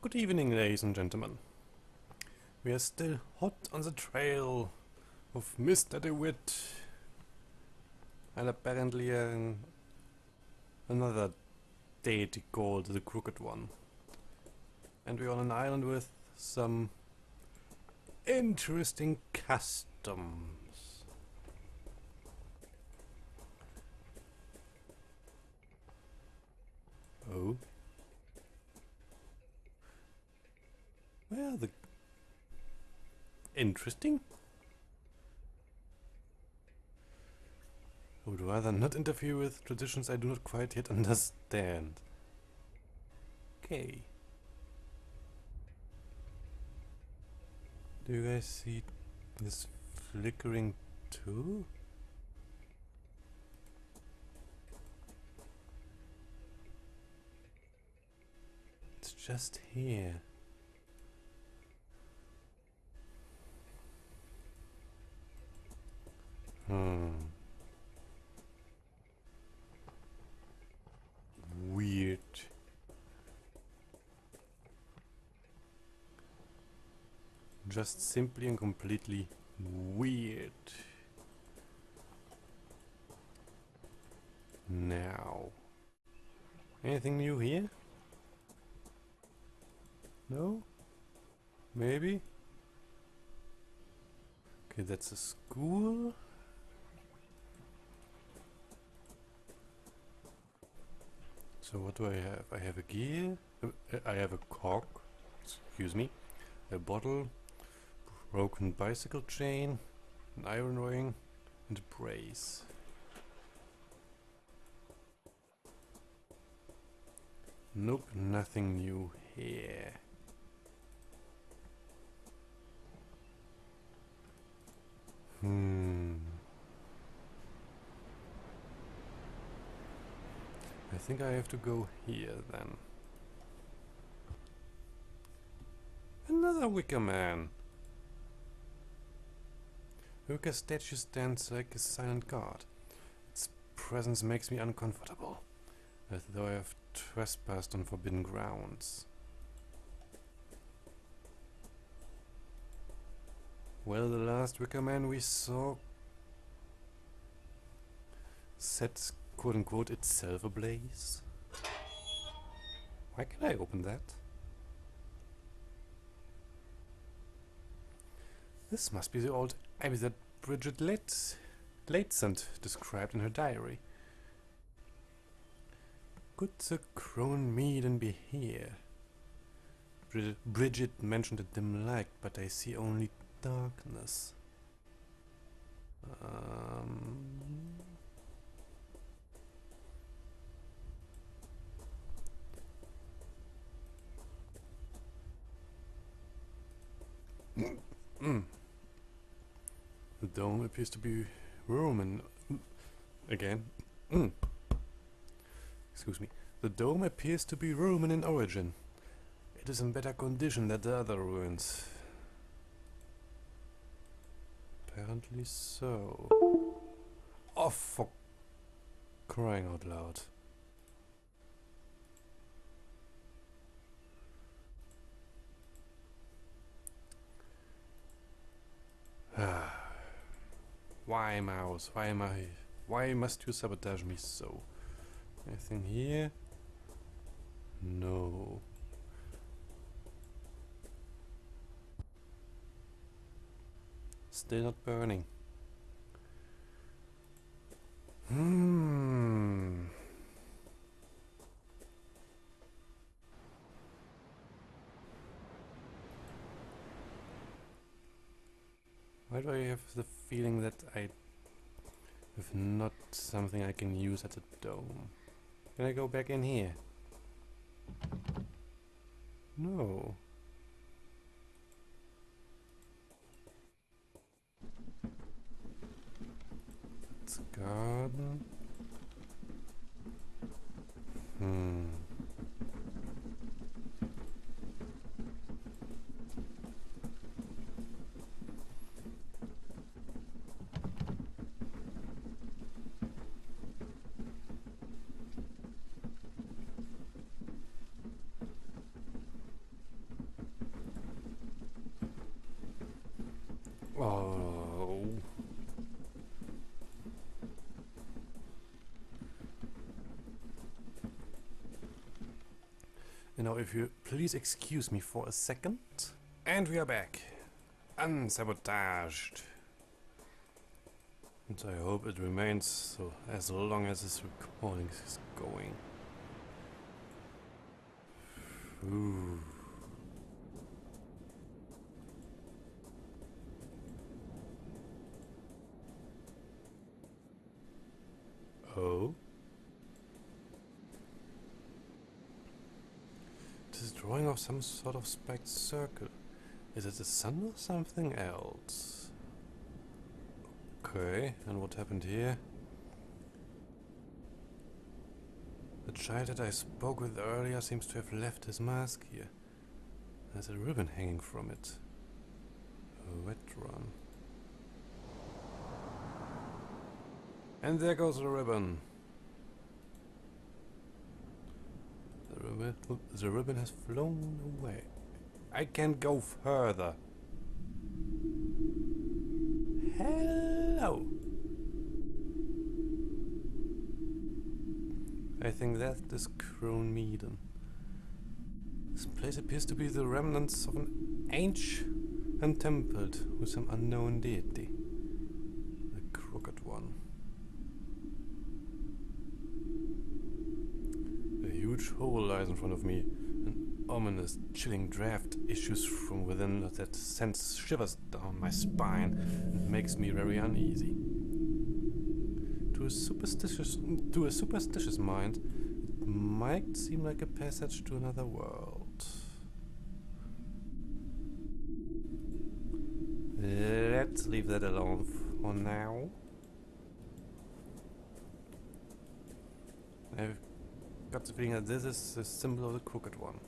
Good evening, ladies and gentlemen. We are still hot on the trail of Mr. DeWitt and apparently another deity called the Crooked One. And we're on an island with some interesting customs. Oh? Well, the interesting? I would rather not interfere with traditions I do not quite yet understand. Okay. Do you guys see this flickering too? It's just here. Weird. Just simply and completely weird. Now. Anything new here? No? Maybe? Okay, that's a school. So what do I have? I have a gear. I have a cork. Excuse me. A bottle. Broken bicycle chain. An iron ring. And a brace. Nope, nothing new here. I think I have to go here then. Another wicker man. The wicker statue stands like a silent guard. Its presence makes me uncomfortable, as though I have trespassed on forbidden grounds. Well, the last wicker man we saw set quote-unquote itself ablaze. Why can I open that? This must be the old abbey that Bridget Latesant described in her diary. Could the crone maiden be here? Bridget mentioned a dim light, but I see only darkness. The dome appears to be Roman. Again. Excuse me. The dome appears to be Roman in origin. It is in better condition than the other ruins. Apparently so. Oh, for crying out loud. Why, mouse? Why must you sabotage me so? Anything here? No. Still not burning. Why do I have the feeling that I have not something I can use at the dome? Can I go back in here? No. It's a garden. Oh. You know, if you please excuse me for a second. And we are back. Unsabotaged. And I hope it remains so as long as this recording is going. Ooh. Oh? This is drawing of some sort of spiked circle. Is it the sun or something else? Okay, and what happened here? The child that I spoke with earlier seems to have left his mask here. There's a ribbon hanging from it. A wet run. And there goes the ribbon. The ribbon has flown away. I can't go further. Hello. I think that is Crone Meaden. This place appears to be the remnants of an ancient temple with some unknown deity. The Crooked One. A huge hole lies in front of me. An ominous, chilling draft issues from within that sends shivers down my spine and makes me very uneasy. To a superstitious mind, it might seem like a passage to another world. Let's leave that alone for now. I've got the feeling that this is the symbol of the Crooked One.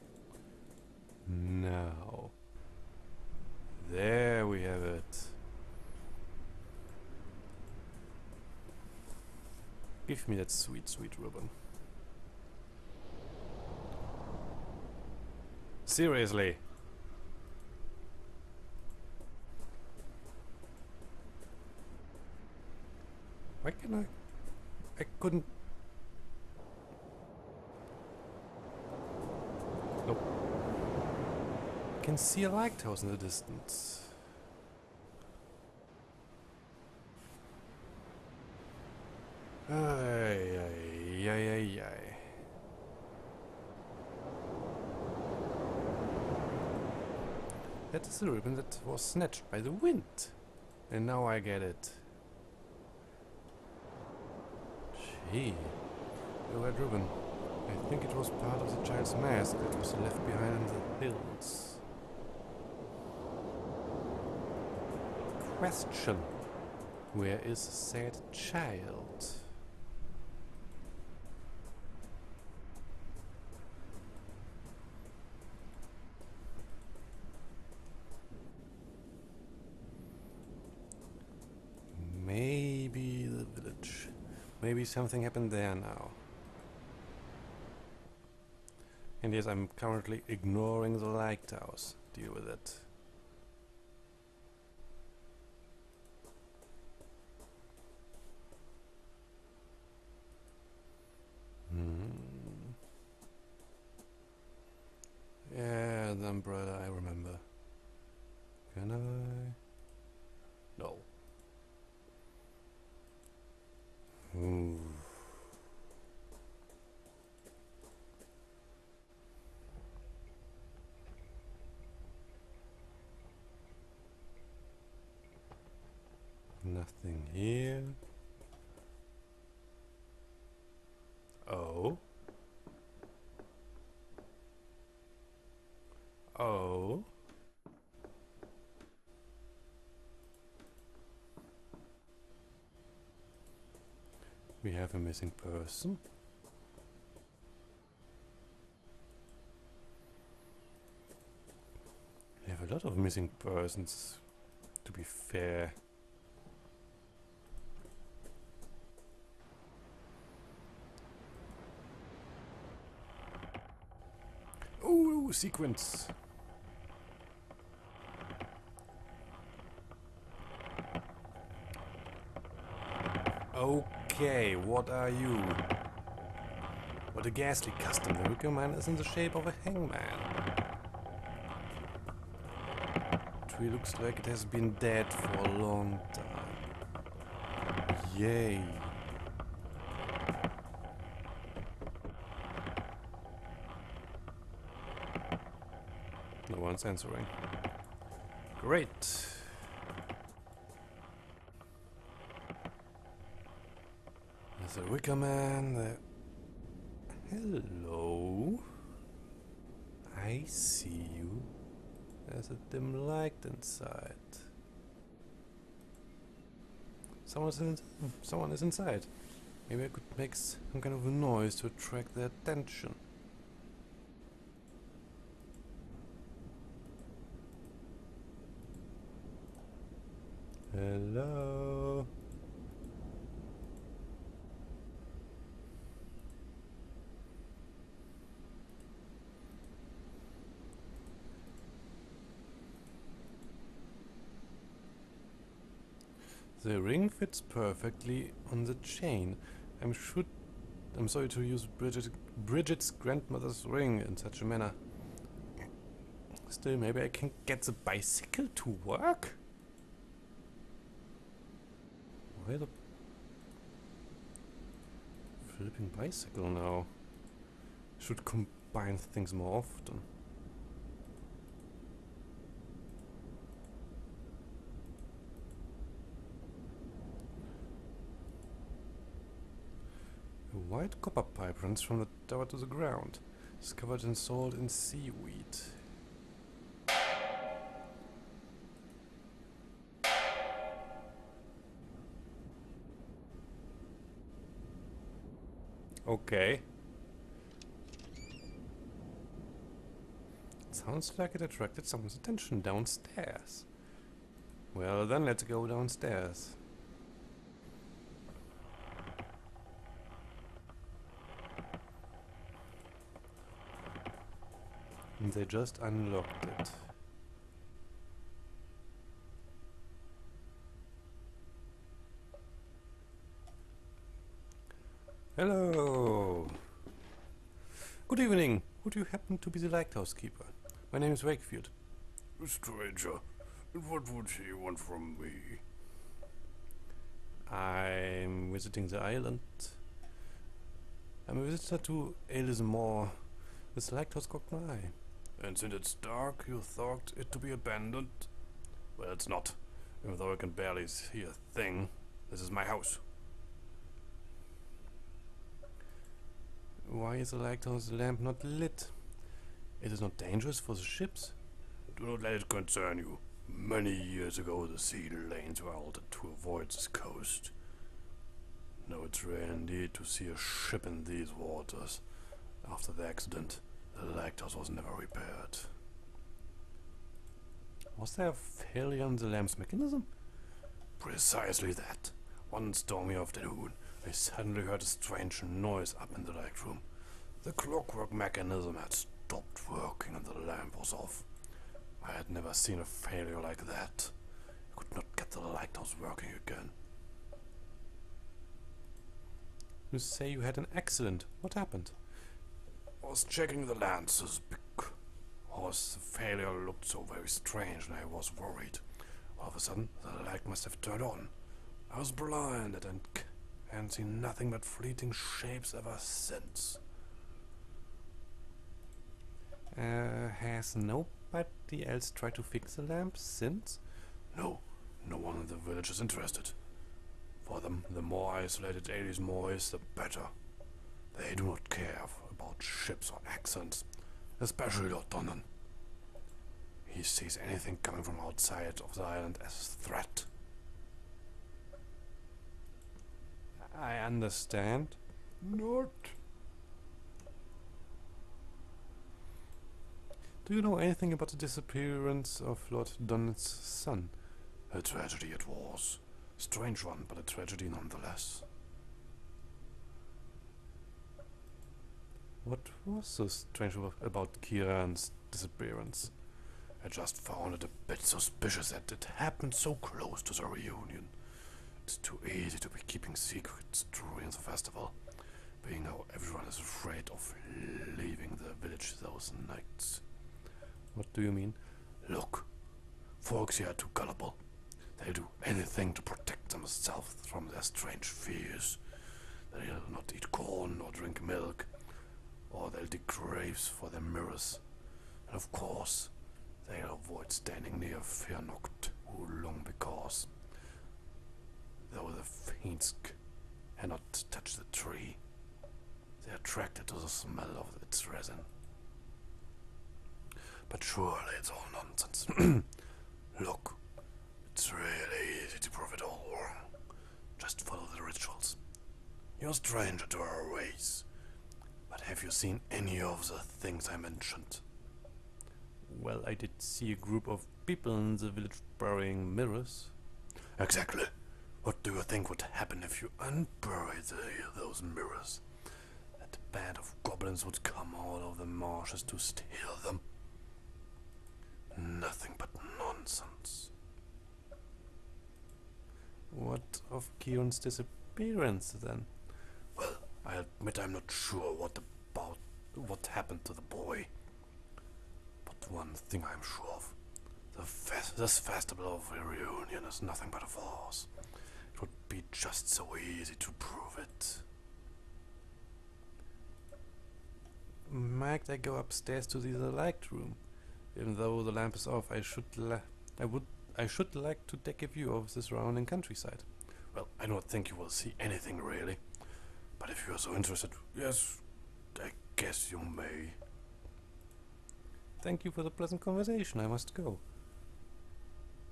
Now, there we have it. Give me that sweet, sweet ribbon. Seriously. Why can I couldn't... Nope. I can see a lighthouse in the distance. Ay, ay, ay, ay, ay. That is the ribbon that was snatched by the wind. And now I get it. Gee, the red ribbon. I think it was part of the child's mask that was left behind in the hills. Question. Where is said child? Maybe the village. Maybe something happened there now. And yes, I'm currently ignoring the lighthouse. Deal with it. Yeah, the umbrella, I remember. Can I? No. Ooh. Nothing here. Oh. Oh. We have a missing person. We have a lot of missing persons, to be fair. Ooh, sequence. Okay, what are you? What a ghastly custom. The wicker man is in the shape of a hangman. Tree looks like it has been dead for a long time. Yay. No one's answering. Great. There's a wicker man there. Hello. I see you. There's a dim light inside. Someone is inside. Maybe I could make some kind of a noise to attract their attention. Hello. The ring fits perfectly on the chain. I'm sorry to use Bridget's grandmother's ring in such a manner. Still, maybe I can get the bicycle to work? Why the flipping bicycle now? Should combine things more often. A white copper pipe runs from the tower to the ground. It's covered in salt and seaweed. Okay. It sounds like it attracted someone's attention downstairs. Well then, let's go downstairs. And they just unlocked it. Hello! Good evening! Would you happen to be the lighthouse keeper? My name is Wakefield. A stranger. And what would he want from me? I'm visiting the island. I'm a visitor to Aylesmore. This lighthouse caught my eye. And since it's dark, you thought it to be abandoned? Well, it's not. Even though I can barely see a thing. This is my house. Why is the lighthouse lamp not lit? It is not dangerous for the ships? Do not let it concern you. Many years ago, the sea lanes were altered to avoid this coast. Now it's rare indeed to see a ship in these waters. After the accident, the lighthouse was never repaired. Was there a failure in the lamp's mechanism? Precisely that. One stormy afternoon, I suddenly heard a strange noise up in the light room. The clockwork mechanism had stopped working and the lamp was off. I had never seen a failure like that. I could not get the lighthouse working again. You say you had an accident. What happened? I was checking the lenses because the failure looked so very strange and I was worried. All of a sudden, the light must have turned on. I was blinded and seen nothing but fleeting shapes ever since. Has nobody else tried to fix the lamp since? No, no one in the village is interested. For them, the more isolated Aylesmore is, the better. They do not care about ships or accents, especially Lord Donnan. He sees anything coming from outside of the island as a threat. I understand. Not. Do you know anything about the disappearance of Lord Donnan's son? A tragedy it was. Strange one, but a tragedy nonetheless. What was so strange about Kieran's disappearance? I just found it a bit suspicious that it happened so close to the reunion. It's too easy to be keeping secrets during the festival, being how everyone is afraid of leaving the village those nights. What do you mean? Look, folks here are too gullible. They'll do anything to protect themselves from their strange fears. They'll not eat corn or drink milk, or they'll dig graves for their mirrors. And of course, they'll avoid standing near Fearnocht long because, though the fiends cannot touch the tree, they're attracted to the smell of its resin. But surely it's all nonsense. Look, it's really easy to prove it all wrong. Just follow the rituals. You're a stranger to our ways, but have you seen any of the things I mentioned? Well, I did see a group of people in the village burying mirrors. Exactly. What do you think would happen if you unburied those mirrors? That band of goblins would come out of the marshes to steal them. Nothing but nonsense. What of Kieran's disappearance then? Well, I admit I'm not sure what happened to the boy. But one thing I'm sure of. This festival of reunion is nothing but a farce. It would be just so easy to prove it. Might I go upstairs to the light room? Even though the lamp is off, I should like to take a view of the surrounding countryside. Well, I don't think you will see anything really. But if you're so interested, yes, I guess you may. Thank you for the pleasant conversation. I must go.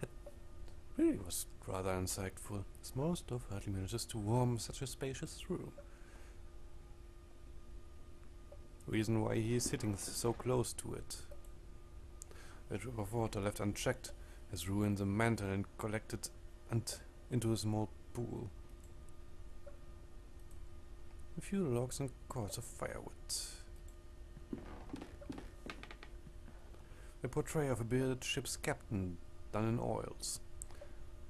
It really was rather insightful. Small stuff hardly manages to warm such a spacious room. Reason why he is sitting so close to it. A drip of water left unchecked has ruined the mantle and collected into a small pool. A few logs and cords of firewood. A portrait of a bearded ship's captain done in oils.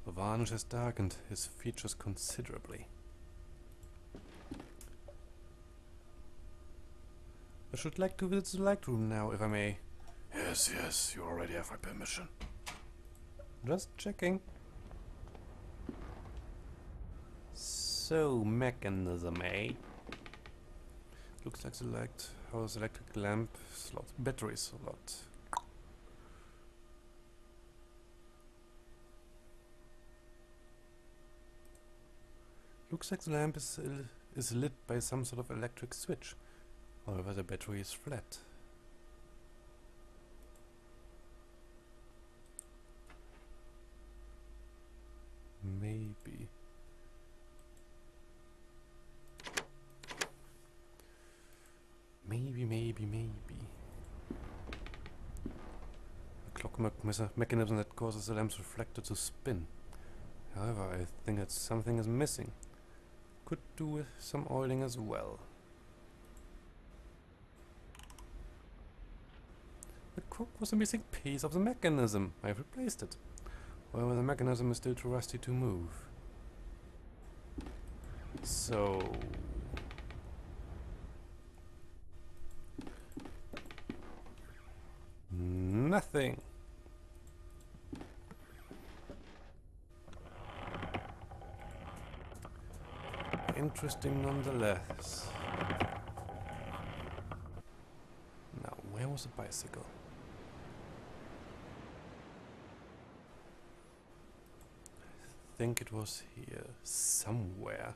The varnish has darkened his features considerably. I should like to visit the light room now, if I may. Yes, you already have my permission. Just checking. So, mechanism, eh? Looks like the lighthouse electric lamp slot. Battery slot. Looks like the lamp is lit by some sort of electric switch. However, the battery is flat. Maybe. Maybe. A clock mechanism that causes the lamp's reflector to spin. However, I think that something is missing. Could do with some oiling as well. The clock was a missing piece of the mechanism. I've replaced it. However, the mechanism is still too rusty to move. So... nothing. Interesting nonetheless. Now, where was the bicycle? I think it was here somewhere.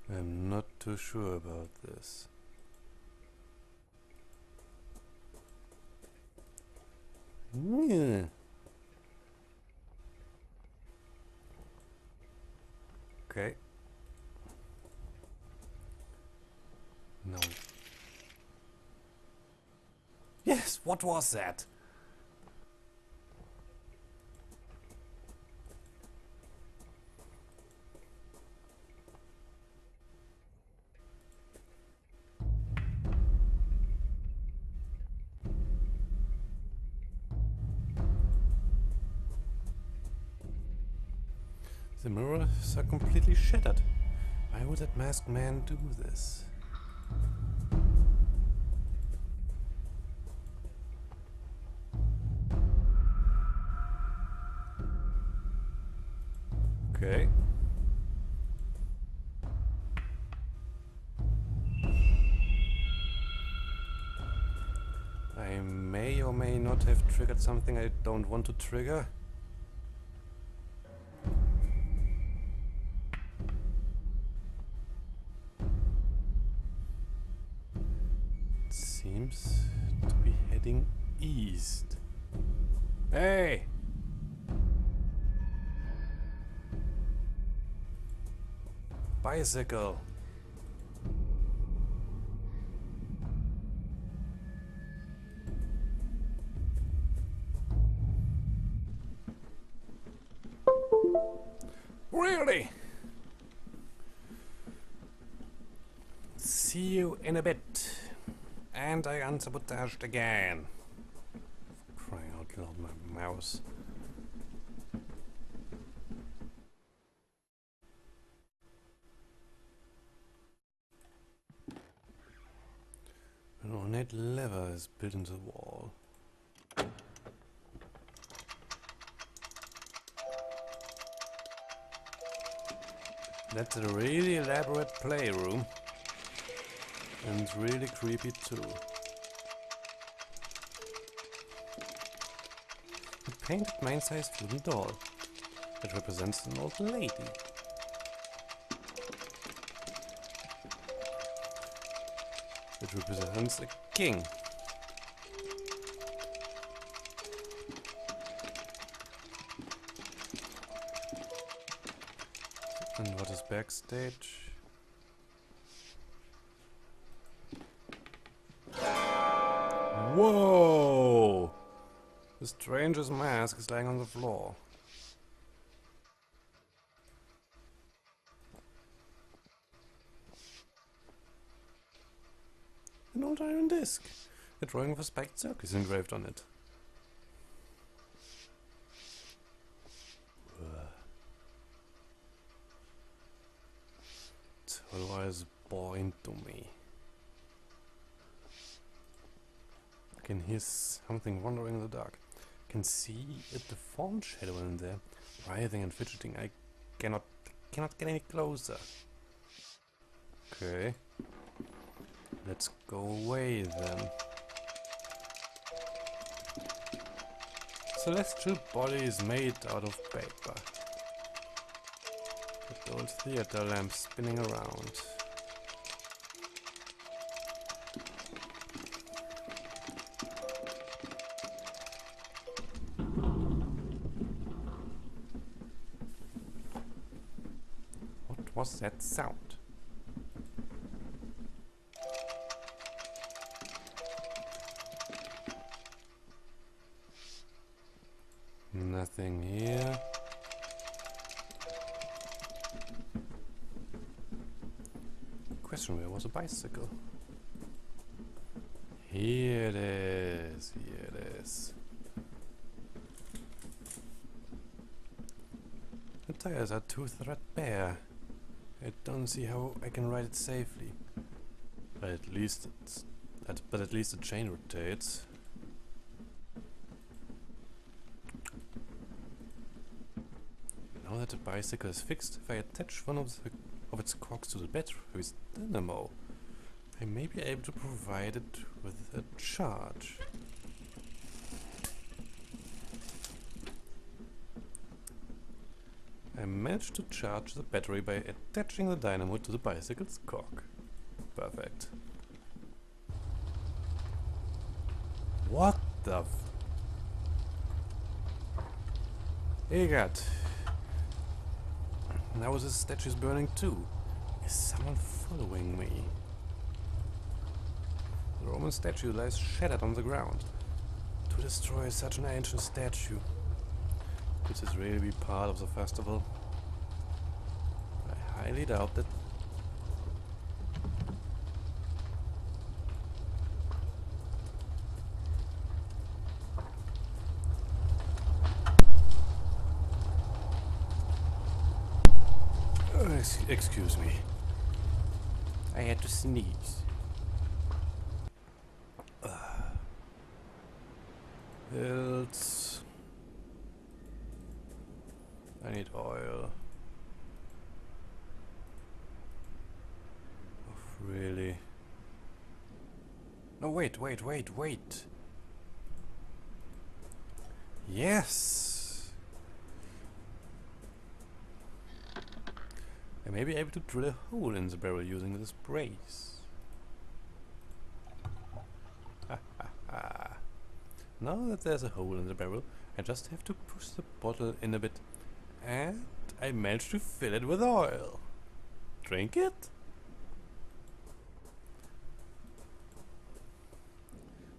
I'm not too sure about this. Yeah. Okay. No. Yes, what was that? The mirrors are completely shattered. Why would that masked man do this? Okay. I may or may not have triggered something I don't want to trigger. It seems to be heading east. Hey! Bicycle! Really? See you in a bit. And I unsabotaged again. For crying out loud, my mouse. An ornate lever is built into the wall. That's a really elaborate playroom. And it's really creepy too. A painted man-sized wooden doll. It represents an old lady. It represents a king. And what is backstage? Whoa! The stranger's mask is lying on the floor. An old iron disc. A drawing of a spiked circle is engraved on it. Otherwise boring to me. I can hear something wandering in the dark. I can see a deformed shadow in there, writhing and fidgeting. I cannot get any closer. Okay. Let's go away then. Celestial body is made out of paper. The old theater lamp spinning around. What was that sound? Nothing here. Question, where was a bicycle? Here it is. Here it is. The tires are too threadbare. I don't see how I can ride it safely. But at least the chain rotates. Now that the bicycle is fixed, if I attach one of its cogs to the battery's dynamo, I may be able to provide it with a charge. I managed to charge the battery by attaching the dynamo to the bicycle's cog. Perfect. What the f... Egat! Now this statue is burning too. Is someone following me? The Roman statue lies shattered on the ground. To destroy such an ancient statue. Could this really be part of the festival? I highly doubt that. Excuse me. I had to sneeze. Hills. I need oil. Oh, really? No, wait. Yes! I may be able to drill a hole in the barrel using this brace. Now that there's a hole in the barrel, I just have to push the bottle in a bit, and I managed to fill it with oil. Drink it?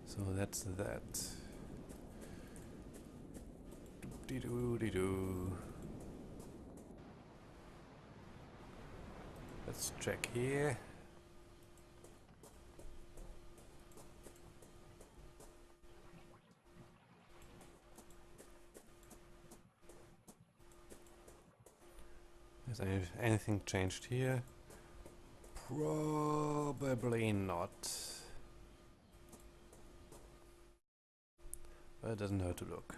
So that's that. Doop-dee-doo-dee-doo. Let's check here. Has anything changed here? Probably not. But it doesn't hurt to look.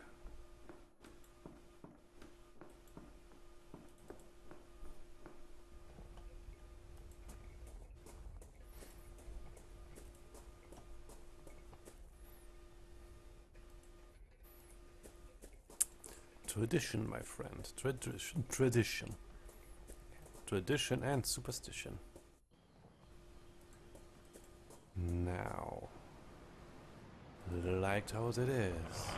Tradition, my friend. Tradition. Tradition and superstition. Now, the lighthouse it is.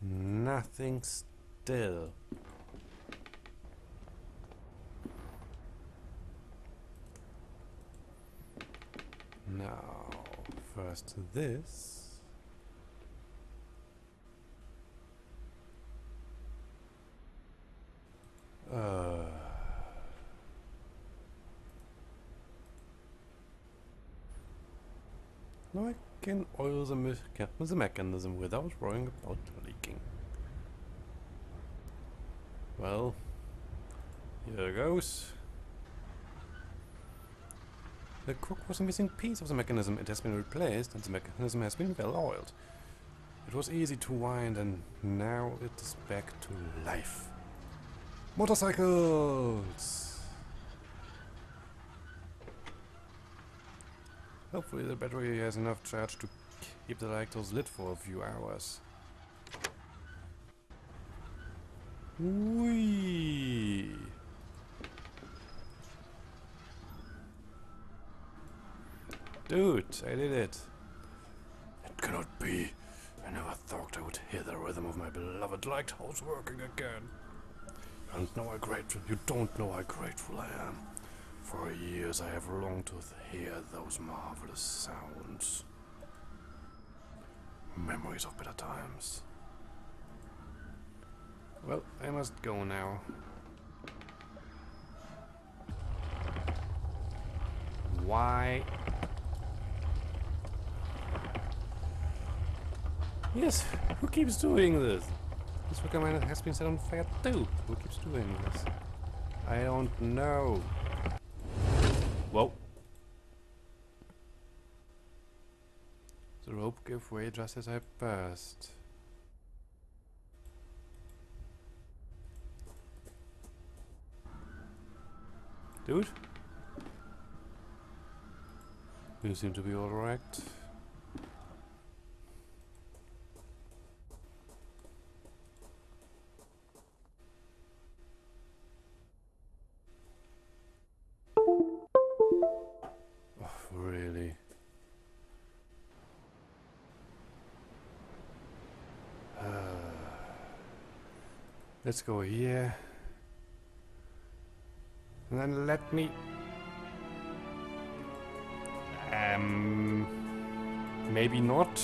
Nothing still. Now, first this. Now I can oil the mechanism without worrying about leaking. Well, here goes. The cork was a missing piece of the mechanism. It has been replaced and the mechanism has been well oiled. It was easy to wind and now it is back to life. Motorcycles! Hopefully the battery has enough charge to keep the lighthouse lit for a few hours. Whee! Dude, I did it. It cannot be. I never thought I would hear the rhythm of my beloved lighthouse working again. You don't know how grateful I am. For years I have longed to hear those marvelous sounds. Memories of better times. Well, I must go now. Why? Yes, who keeps doing this? This wicker mine has been set on fire too. Who keeps doing this? I don't know. Whoa. The rope gave way just as I passed. Dude? You seem to be alright. Oh, really? Let's go here. And then let me... Maybe not.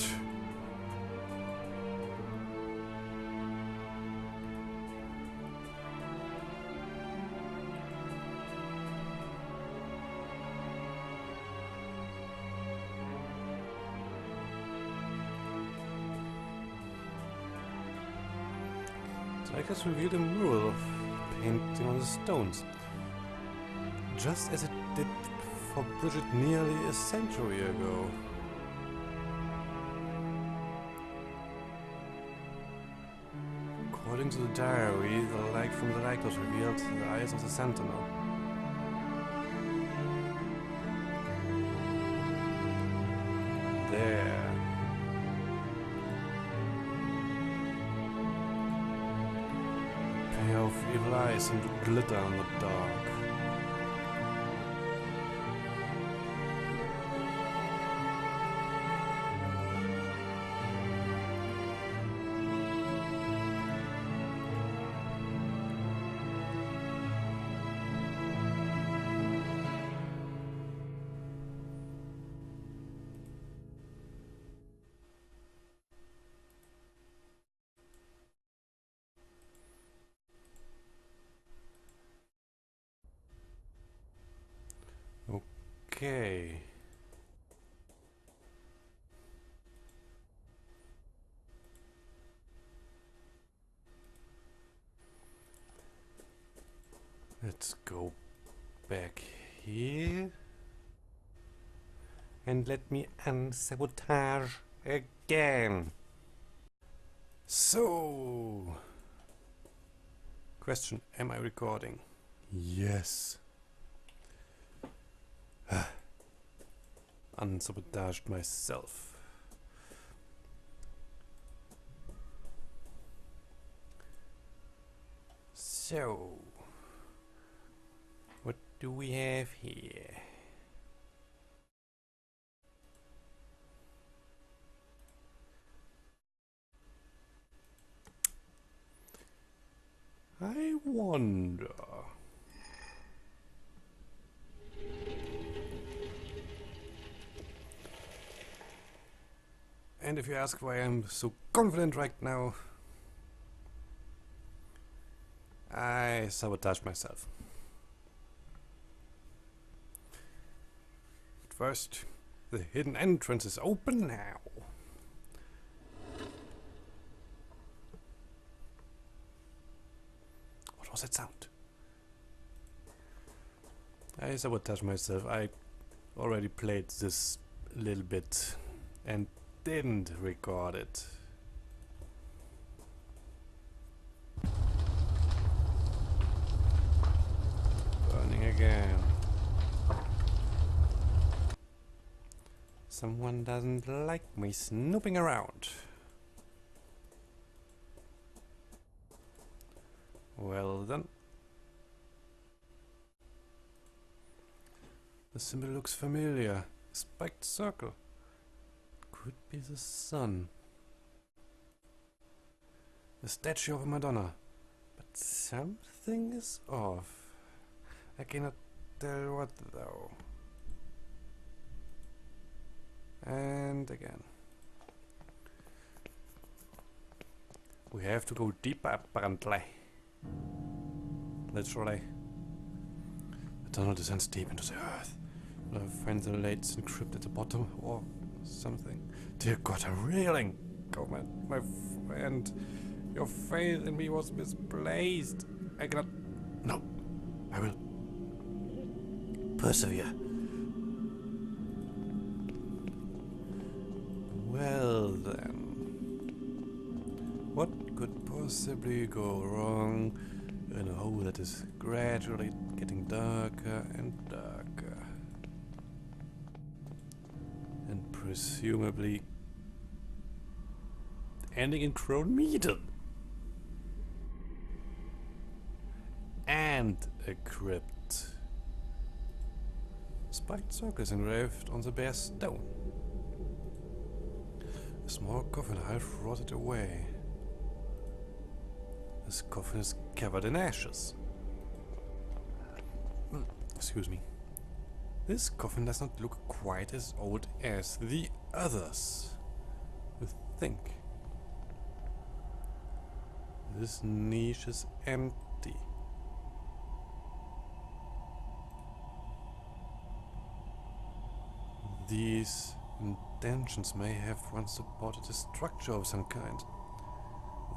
Cycles revealed a mural of painting on the stones, just as it did for Bridget nearly a century ago. According to the diary, the light from the lighthouse revealed the eyes of the sentinel. There. A pair of evil eyes seem to glitter in the dark. Okay. Let's go back here. And let me unsabotage again. So, question, am I recording? Yes. Unsabotaged myself. So, what do we have here? I wonder. And if you ask why I'm so confident right now, I sabotaged myself. But first, the hidden entrance is open now. What was that sound? I sabotaged myself. I already played this a little bit and didn't record it. Burning again. Someone doesn't like me snooping around. Well then. The symbol looks familiar. A spiked circle. Could be the sun. A statue of a Madonna. But something is off. I cannot tell what though. And again. We have to go deeper apparently. Literally. The tunnel descends deep into the earth. Will I find the lights encrypted at the bottom or something? Dear God, I'm reeling! Comment, my friend. Your faith in me was misplaced. I cannot... No. I will persevere. Well then. What could possibly go wrong in a hole that is gradually getting darker and darker? And presumably ending in Cronemeton. And a crypt. Spiked circles engraved on the bare stone. A small coffin half rotted away. This coffin is covered in ashes. Excuse me. This coffin does not look quite as old as the others. You think. This niche is empty. These indentions may have once supported a structure of some kind.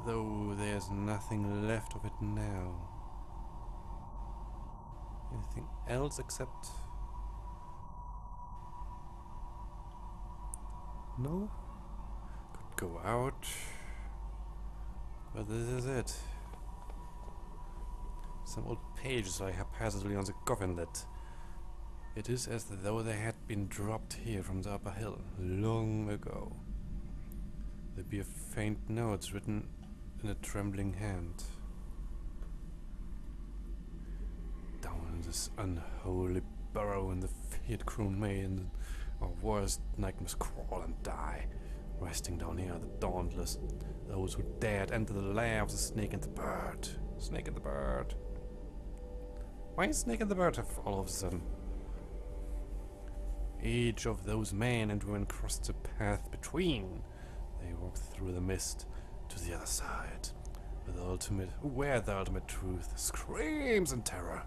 Though there's nothing left of it now. Anything else except... No? Could go out. But this is it. Some old pages lie haphazardly on the coffin lid. It is as though they had been dropped here from the upper hill long ago. There be a faint notes written in a trembling hand. Down in this unholy burrow in the feared croon may, and our worst nightmares crawl and die. Resting down here are the dauntless, those who dared enter the lair of the snake and the bird. Snake and the bird. Why is Snake and the bird have all of a sudden? Each of those men and women crossed the path between. They walked through the mist to the other side, where the ultimate truth screams in terror.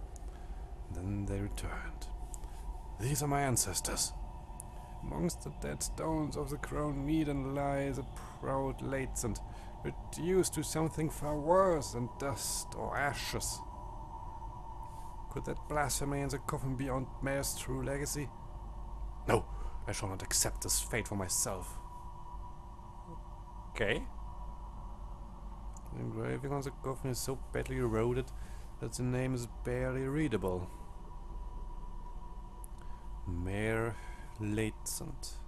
And then they returned. These are my ancestors. Amongst the dead stones of the crown meaden lies a proud Latesant, reduced to something far worse than dust or ashes. Could that blasphemy in the coffin be Aunt Mare's true legacy? No, I shall not accept this fate for myself. Okay. The engraving on the coffin is so badly eroded that the name is barely readable. Mare Latesant.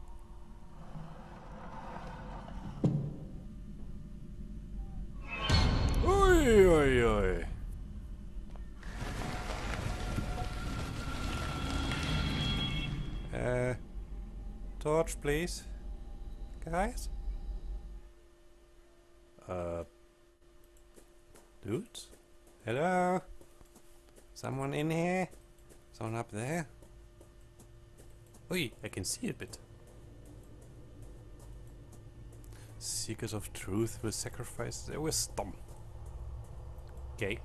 Oi, oi, oi. Torch, please. Guys? Dudes? Hello? Someone in here? Someone up there? Oi, I can see a bit. Seekers of truth will sacrifice their wisdom. Okay.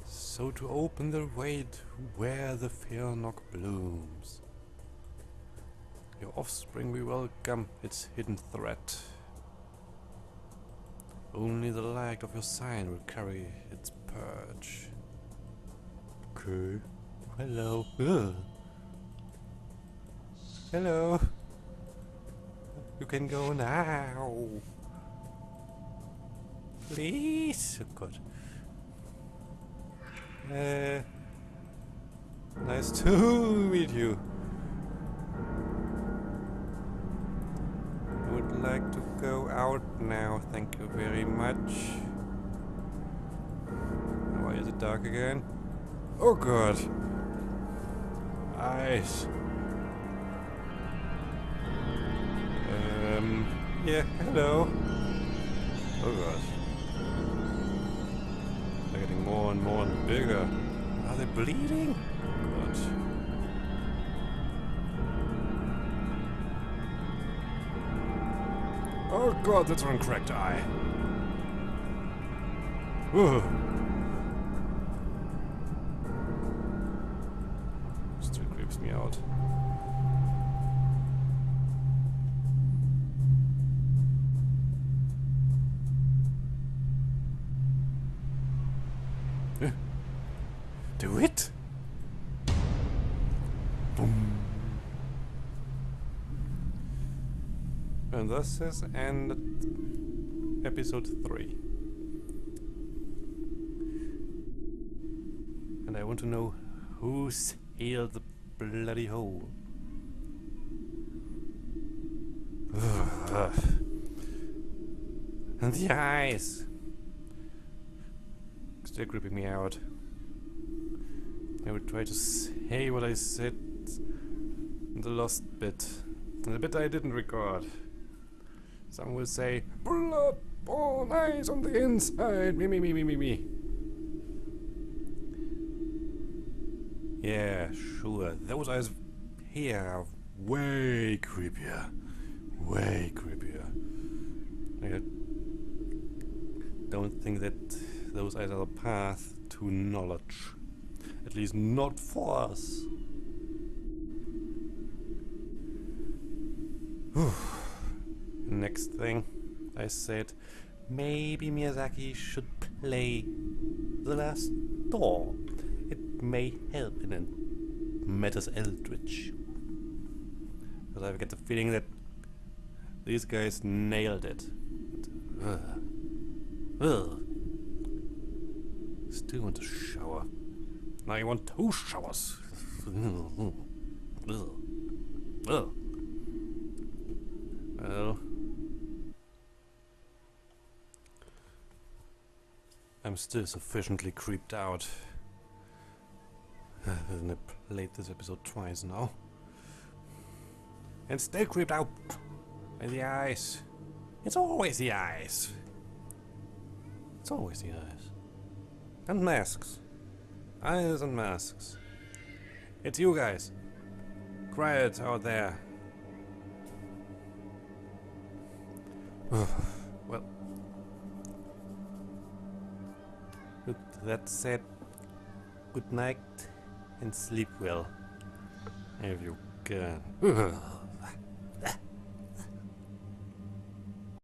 So to open the way to where the fearnock blooms. Your offspring we welcome its hidden threat. Only the light of your sign will carry its purge. Okay. Hello. Ugh. Hello. You can go now. Please. Oh God. Nice to meet you. I would like to go out now, thank you very much. Why is it dark again? Oh God. Eyes. Yeah, hello. Oh God. They're getting more and more and bigger. Are they bleeding? God. Oh God, that's one cracked eye. Whoa. Still creeps me out. Do it! Boom. And thus has ended episode 3. And I want to know who sealed the bloody hole. And the eyes! Still creeping me out. I will try to say what I said in the lost bit. And the bit I didn't record. Some will say, blood, born eyes on the inside. Me. Yeah, sure. Those eyes here are way creepier. Way creepier. I don't think that those eyes are the path to knowledge. At least not for us. Whew. Next thing I said, maybe Miyazaki should play The Last Door. It may help in matters eldritch. Because I get the feeling that these guys nailed it. Still want to shower. Now I want 2 showers. Well, I'm still sufficiently creeped out. I've played this episode twice now. And still creeped out by the eyes. It's always the eyes. It's always the eyes. And masks. Eyes and masks. It's you guys. Quiet out there. Well. With that said, good night and sleep well. If you can.